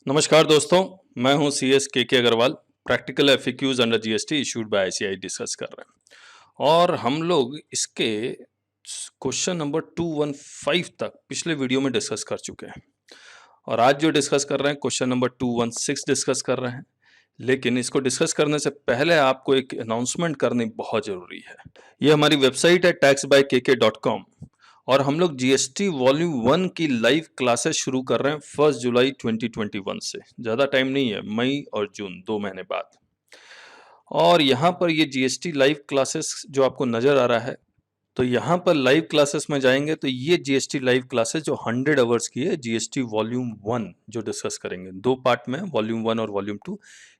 नमस्कार दोस्तों, मैं हूं CS के Agarwal. Practical FAQs under GST issued by ICAI discuss कर रहे हैं और हम लोग इसके क्वेश्चन नंबर 215 तक पिछले वीडियो में डिस्कस कर चुके हैं और आज जो डिस्कस कर रहे हैं क्वेश्चन नंबर 216 डिस्कस कर रहे हैं। लेकिन इसको डिस्कस करने से पहले आपको एक अनाउंसमेंट करनी बहुत जरूरी है। ये हमारी वेबसाइट है taxbykk.com और हम लोग जीएसटी वॉल्यूम 1 की लाइव क्लासेस शुरू कर रहे हैं 1 जुलाई 2021 से। ज़्यादा टाइम नहीं है, मई और जून 2 महीने बाद। और यहाँ पर ये जीएसटी लाइव क्लासेस जो आपको नज़र आ रहा है, तो यहाँ पर लाइव क्लासेस में जाएंगे तो ये जीएसटी लाइव क्लासेस जो 100 आवर्स की है, जीएसटी वॉल्यूम 1 जो डिस्कस करेंगे। 2 पार्ट में, वॉल्यूम 1 और वॉल्यूम 2,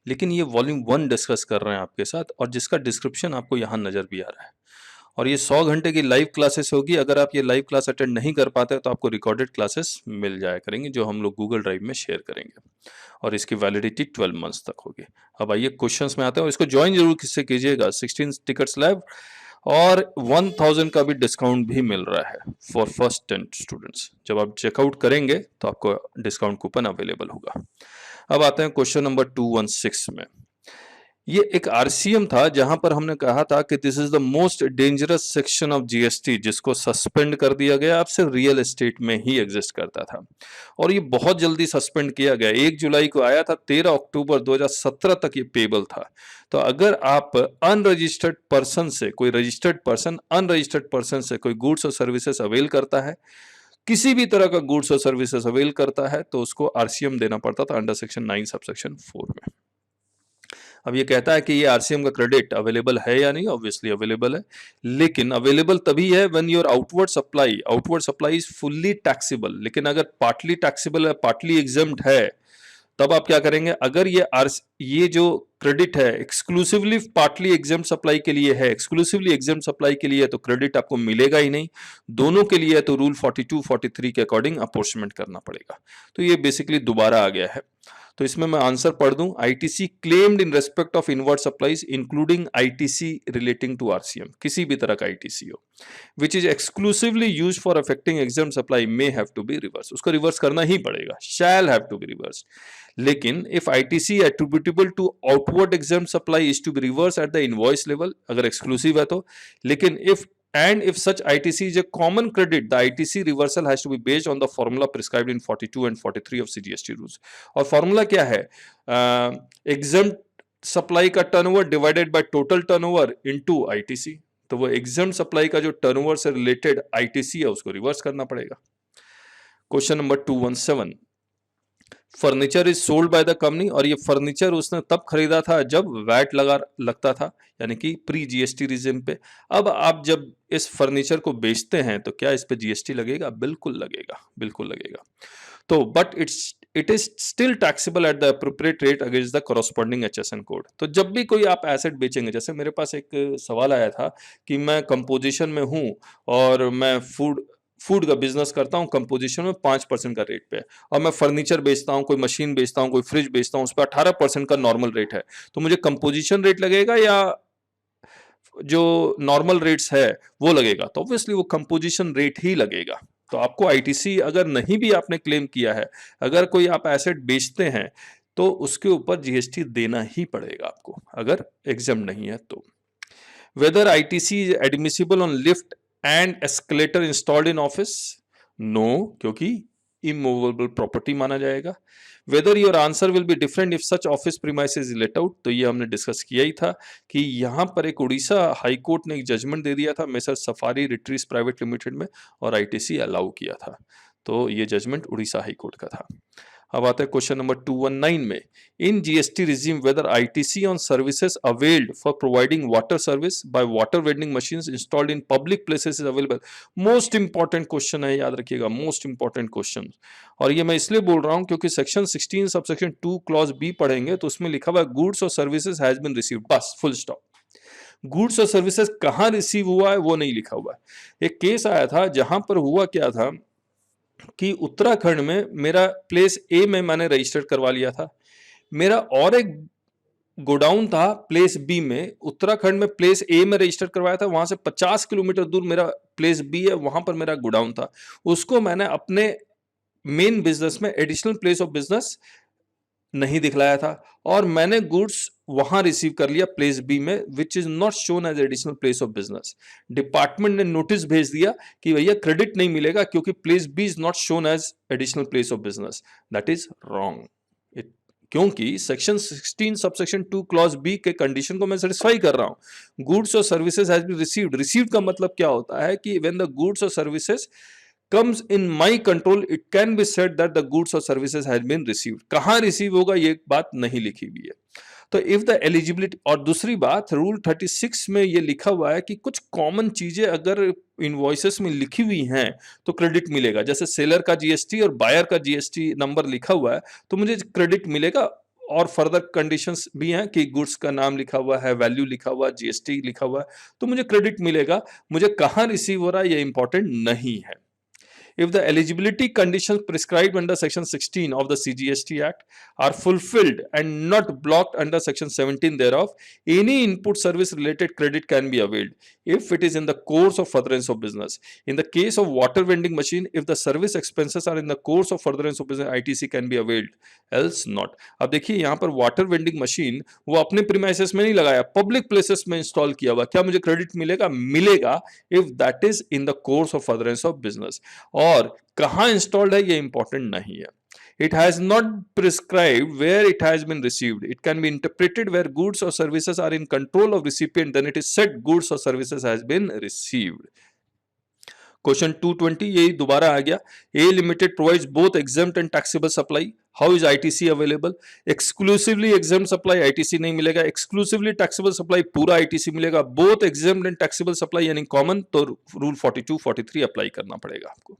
लेकिन ये वॉल्यूम 1 डिस्कस कर रहे हैं आपके साथ और जिसका डिस्क्रिप्शन आपको यहाँ नज़र भी आ रहा है। और ये 100 घंटे की लाइव क्लासेस होगी। अगर आप ये लाइव क्लास अटेंड नहीं कर पाते तो आपको रिकॉर्डेड क्लासेस मिल जाया करेंगे जो हम लोग गूगल ड्राइव में शेयर करेंगे और इसकी वैलिडिटी 12 मंथ्स तक होगी। अब आइए क्वेश्चंस में आते हैं और इसको ज्वाइन जरूर किससे कीजिएगा। 16 टिकट्स लैब और 1000 का भी डिस्काउंट भी मिल रहा है फॉर फर्स्ट 10 स्टूडेंट्स। जब आप चेकआउट करेंगे तो आपको डिस्काउंट कूपन अवेलेबल होगा। अब आते हैं क्वेश्चन नंबर 216 में। ये एक आरसीएम था जहां पर हमने कहा था कि this is the most dangerous section of GST, जिसको सस्पेंड कर दिया गया। अब सिर्फ रियल एस्टेट में ही एग्जिस्ट करता था और ये बहुत जल्दी सस्पेंड किया गया। 1 जुलाई को आया था, 13 अक्टूबर 2017 तक ये पेबल था। तो अगर आप अनरजिस्टर्ड पर्सन से, कोई रजिस्टर्ड पर्सन अनरजिस्टर्ड पर्सन से कोई गुड्स और सर्विसेज अवेल करता है, किसी भी तरह का गुड्स और सर्विसेज अवेल करता है, तो उसको आरसीएम देना पड़ता था अंडर सेक्शन 9 सबसेक्शन 4 में। अब ये कहता है कि ये आरसीएम का क्रेडिट अवेलेबल है या नहीं। ऑब्वियसली अवेलेबल है, लेकिन अवेलेबल तभी है when your outward supply is fully taxable. लेकिन अगर पार्टली टैक्सेबल है, पार्टली एग्जम्प्ट है, तब आप क्या करेंगे। अगर ये जो क्रेडिट है एक्सक्लूसिवली पार्टली एग्जाम्प्ट सप्लाई के लिए है, एक्सक्लूसिवली एग्जाम्प्ट सप्लाई के लिए है, तो क्रेडिट आपको मिलेगा ही नहीं। दोनों के लिए है तो रूल 42 43 के अकॉर्डिंग अपॉर्चमेंट करना पड़ेगा। तो ये बेसिकली दोबारा आ गया है। तो इसमें मैं आंसर पढ़ दूं। ITC claimed in respect of inward supplies including ITC relating to RCM, किसी भी तरह का आईटीसी हो, which is exclusively use for affecting exempt supply may have to be reverse. उसको रिवर्स करना ही पड़ेगा, shall have to be reverse. लेकिन if ITC attributable to outward exempt supply is to be reverse at the invoice level, अगर exclusive है तो। लेकिन if such ITC is a common credit, the ITC reversal has to be based on the formula prescribed in 42 and 43 of CGST rules. और formula क्या है? exempt supply का turnover divided by total turnover into ITC. तो वो exempt supply का जो turnover से related ITC है उसको reverse करना पड़ेगा। Question number 217, furniture is sold by the company, और ये फर्नीचर उसने तब खरीदा था जब वैट लगता था, यानी कि प्री जीएसटी रिजिम पे। अब आप जब इस फर्नीचर को बेचते हैं तो क्या इस पे जीएसटी लगेगा? बिल्कुल लगेगा, बिल्कुल लगेगा। तो but it is still taxable at the appropriate rate against the corresponding HSN code. तो जब भी कोई आप एसेट बेचेंगे, जैसे मेरे पास एक सवाल आया था कि मैं कंपोजिशन में हूं और मैं फूड का बिजनेस करता हूं, कंपोजिशन में 5% का रेट पे है, और मैं फर्नीचर बेचता हूं, कोई मशीन बेचता हूं, कोई फ्रिज बेचता हूं, उस पर 18% का नॉर्मल रेट है, तो मुझे कंपोजिशन रेट लगेगा या जो नॉर्मल रेट्स है वो लगेगा? तो ऑब्वियसली वो कंपोजिशन रेट ही लगेगा। तो आपको आईटीसी अगर नहीं भी आपने क्लेम किया है, अगर कोई आप एसेट बेचते हैं तो उसके ऊपर जीएसटी देना ही पड़ेगा आपको, अगर एग्जाम नहीं है तो। Whether ITC is admissible on lift and escalator installed in office? No, क्योंकि इमूवेबल प्रॉपर्टी माना जाएगा। Whether your answer will be different if such office premises is let out? तो ये हमने डिस्कस किया ही था कि यहां पर एक उड़ीसा हाई कोर्ट ने एक जजमेंट दे दिया था मेसर सफारी रिट्रीज प्राइवेट लिमिटेड में, और आईटीसी अलाउ किया था। तो ये जजमेंट उड़ीसा हाई कोर्ट का था। अब आता है क्वेश्चन नंबर 219 में। In GST regime whether ITC on services availed for providing water service by water vending machines installed in public places is available? Most important question है, याद रखिएगा, मोस्ट इंपॉर्टेंट क्वेश्चन। और ये मैं इसलिए बोल रहा हूं क्योंकि सेक्शन 16 सबसेक्शन 2 क्लॉज बी पढ़ेंगे तो उसमें लिखा हुआ है गुड्स और सर्विसेज हैज बीन रिसीव्ड, बस फुल स्टॉप। गुड्स और सर्विसेज कहां रिसीव हुआ है वो नहीं लिखा हुआ है। एक केस आया था जहां पर हुआ क्या था कि उत्तराखंड में मेरा प्लेस ए में मैंने रजिस्टर करवा लिया था, मेरा और एक गोडाउन था प्लेस बी में, उत्तराखंड में प्लेस ए में रजिस्टर करवाया था, वहां से 50 किलोमीटर दूर मेरा प्लेस बी है, वहां पर मेरा गोडाउन था। उसको मैंने अपने मेन बिजनेस में एडिशनल प्लेस ऑफ बिजनेस नहीं दिखलाया था और मैंने गुड्स वहां रिसीव कर लिया प्लेस बी में, which is not shown as additional place of business. Department ने नोटिस भेज दिया कि भैया क्रेडिट नहीं मिलेगा क्योंकि place B is not shown as additional place of business. That is wrong. क्योंकि सेक्शन 16 सबसेक्शन 2 क्लॉज बी के कंडीशन को मैं सेटिस्फाई कर रहा हूं। गुड्स और services has been received. Received का मतलब क्या होता है कि व्हेन द गुड्स और services comes in my control, it can be said that the goods or services has been received। कहां रिसीव होगा ये बात नहीं लिखी हुई है। तो इफ द एलिजिबिलिटी, और दूसरी बात रूल 36 में ये लिखा हुआ है कि कुछ कॉमन चीजें अगर इनवॉइसेस में लिखी हुई हैं तो क्रेडिट मिलेगा। जैसे सेलर का जीएसटी और बायर का जीएसटी नंबर लिखा हुआ है तो मुझे क्रेडिट मिलेगा। और फर्दर कंडीशंस भी हैं कि गुड्स का नाम लिखा हुआ है, वैल्यू लिखा हुआ है, जीएसटी लिखा हुआ है, तो मुझे क्रेडिट मिलेगा। मुझे कहां रिसीव हो रहा है ये इंपॉर्टेंट नहीं है। If the eligibility conditions prescribed under Section 16 of the CGST Act are fulfilled and not blocked under Section 17 thereof, any input service related credit can be availed if it is in the course of furtherance of business. In the case of water vending machine, if the service expenses are in the course of furtherance of business, ITC can be availed, else not. अब देखिए यहाँ पर water vending machine वो अपने premises में नहीं लगाया, public places में इंस्टॉल किया हुआ, क्या मुझे क्रेडिट मिलेगा? मिलेगा if that is in the course of furtherance of business. और कहां इंस्टॉल्ड है ये इंपॉर्टेंट नहीं है। It has not prescribed where it has been received. It can be interpreted where goods or services are in control of recipient, then it is said goods or services has been received. Question 220 यही दोबारा आ गया। A Limited provides both exempt and taxable supply. How is ITC available? Exclusively exempt supply ITC नहीं मिलेगा, exclusively taxable supply पूरा ITC मिलेगा। Both exempt and taxable supply यानी common, तो rule 42, 43 apply करना पड़ेगा आपको।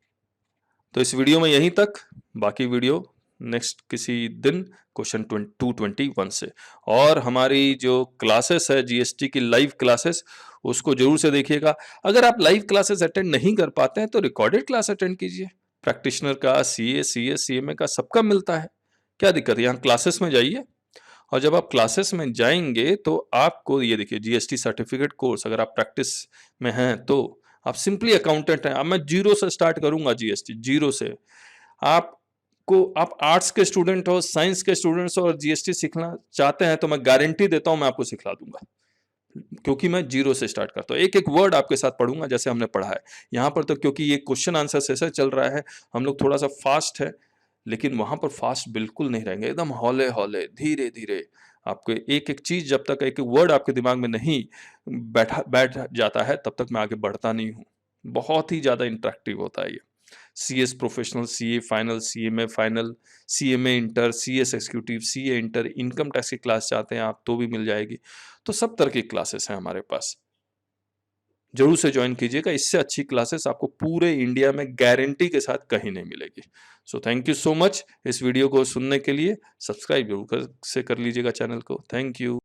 तो इस वीडियो में यहीं तक, बाकी वीडियो नेक्स्ट किसी दिन क्वेश्चन 221 से। और हमारी जो क्लासेस है जीएसटी की लाइव क्लासेस, उसको जरूर से देखिएगा। अगर आप लाइव क्लासेस अटेंड नहीं कर पाते हैं तो रिकॉर्डेड क्लास अटेंड कीजिए। प्रैक्टिशनर का, सीए, सीएस, सीएमए का सबका मिलता है, क्या दिक्कत है? यहाँ क्लासेस में जाइए और जब आप क्लासेस में जाएंगे तो आपको ये देखिए जीएसटी सर्टिफिकेट कोर्स, अगर आप प्रैक्टिस में हैं तो आप सिंपली अकाउंटेंट हैं। अब मैं जीरो से स्टार्ट करूंगा जीएसटी, जीरो से। आप आर्ट्स के स्टूडेंट हो, साइंस के स्टूडेंट्स हो और जीएसटी सीखना चाहते हैं तो मैं गारंटी देता हूं मैं आपको सिखला दूंगा, क्योंकि मैं जीरो से स्टार्ट करता हूँ। एक एक वर्ड आपके साथ पढ़ूंगा जैसे हमने पढ़ा है यहाँ पर। तो क्योंकि ये क्वेश्चन आंसर सेशन चल रहा है, हम लोग थोड़ा सा फास्ट है, लेकिन वहां पर फास्ट बिल्कुल नहीं रहेंगे, एकदम हौले हौले धीरे धीरे। आपको एक एक चीज, जब तक एक एक वर्ड आपके दिमाग में नहीं बैठ जाता है तब तक मैं आगे बढ़ता नहीं हूँ। बहुत ही ज्यादा इंटरेक्टिव होता है ये। CS professional, CA final, CMA final, CMA inter, CS executive, CA inter, income tax की क्लास चाहते हैं आप तो भी मिल जाएगी। तो सब तरह की क्लासेस हैं हमारे पास, जरूर से ज्वाइन कीजिएगा। इससे अच्छी क्लासेस आपको पूरे इंडिया में गारंटी के साथ कहीं नहीं मिलेगी। So thank you so much इस वीडियो को सुनने के लिए। सब्सक्राइब जरूर से कर लीजिएगा चैनल को। Thank you.